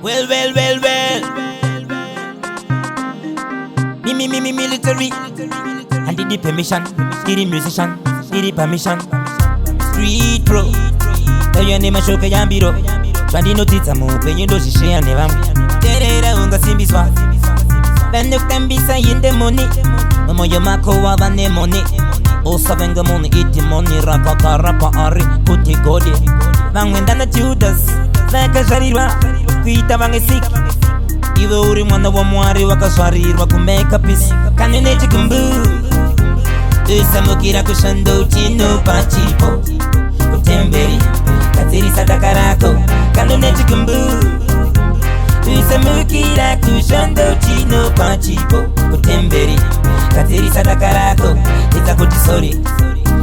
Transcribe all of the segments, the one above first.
Well. Me military. And did the permission, did the musician, did the permission. Street pro. Tell your name a show ke yambiro. Twandi no tita mo pe yindo shishe ane bam. Terera unga simbiswa. Ben nuk tambisa yinde money. Momo yo mako wa bane money. Osa venga money iti money raka karapa ari kuti godi. Bangwenda na Judas. Naka sharirwa. Kuita bange sik. Iwe uri mwana wa mwari wakaswarirwa kumeka pisi. Kanene Chigumbu. Usamukira kushando chino pachipo. Kutemberi katiri sadakarako. Kanene Chigumbu. Usamukira kushando chino pachipo. Kutemberi katiri sadakarako. Tita kuti sorry.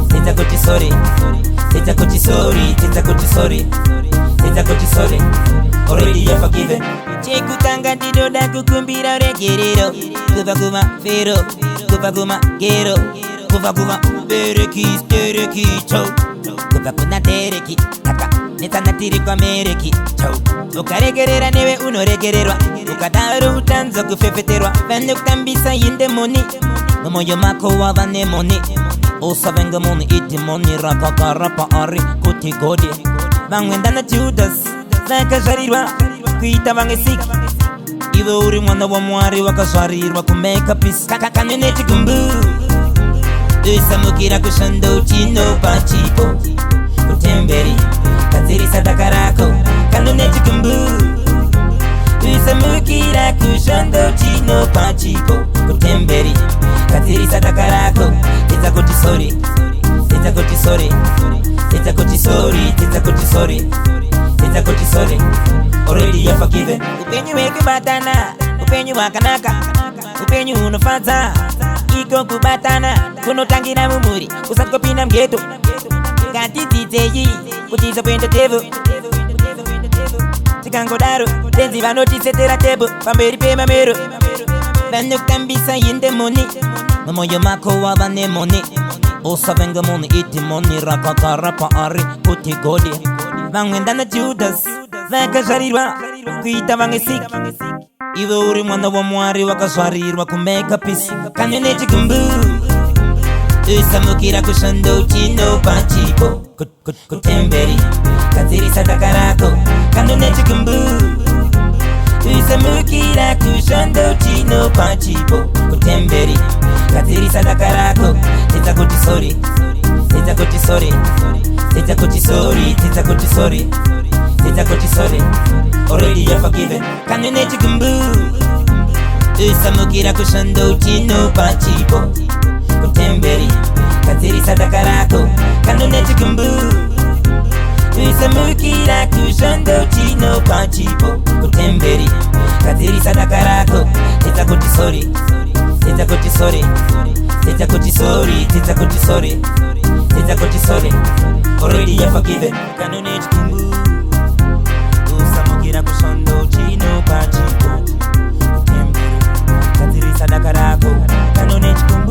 Tita kuti sorry. Tita kuti sorry. Tita kuti sorry. Tita kuti sorry. Already you're forgiven. Chekutanga didoda kukumbira regerero. Kuva kuma fero. Kuva kuma gero. Kuva kuma bereki stereki chow. Kuva kuna tereki taka. Neta natiri kwa mereki chow. Ukaregerera newe unoregererwa. Ukadaru utanza kufefeterwa. Vende kutambisa yinde moni. Momoyo mako wa vane moni. Osa venga moni iti moni. Raka karapa ari kuti godi. Bangwenda na Judas. Naka sharirwa. Kuita bange sik. Iwe uri mwana wa mwari wakaswarirwa kumeka pisi. Kanene Chigumbu. Usamukira kushando chino pachipo. Kutemberi katiri sadakarako. Kanene Chigumbu. Usamukira kushando chino pachipo. Kutemberi katiri sadakarako. Tita kuti sorry. Tita kuti sorry. Tita kuti sorry. Tita kuti sorry. Tita kuti sorry. Already you're forgiven. Upenyu weke batana, upenyu wakanaka, upenyu unofaza. Iko kubatana, kuno tangira mumuri, kusatko pina mgeto. Kanti titeyi, kutiza pwende tevo. Chikangodaro, tenzi vanoti setera tebo, pamberi pe mamero. Vanu kambisa yinde moni, momoyo mako wa vane moni. Osa venga moni iti moni, raka karapa ari, kuti godi. Vangwenda na Judas. Naka sharirwa, kuita bange sik. Iwe uri mwana wa mwari wakaswarirwa kumeka pisi. Kanene Chigumbu. Usamukira kushando chino pachipo. Kutemberi katiri sadakarako. Kanene Chigumbu. Usamukira kushando chino pachipo. Kutemberi katiri sadakarako. Tita kuti sorry. Tita kuti sorry. Tita kuti sorry. Tita kuti sorry. Tita kuti sorry. Already you're forgiven. Kanene Chigumbu. Usamukira kushando chino pachipo. Kutemberi katiri sadakarako. Kanene Chigumbu. Usamukira kushando chino pachipo. Kutemberi katiri sadakarako. Tita kuti sorry. Tita kuti sorry. Tita kuti sorry. Tita kuti sorry. Tita kuti sorry. Already you're forgiven. Kanene Chigumbu. Usamukira kushando chino pachipo. Kutemberi katiri sadakarako. Kanene Chigumbu.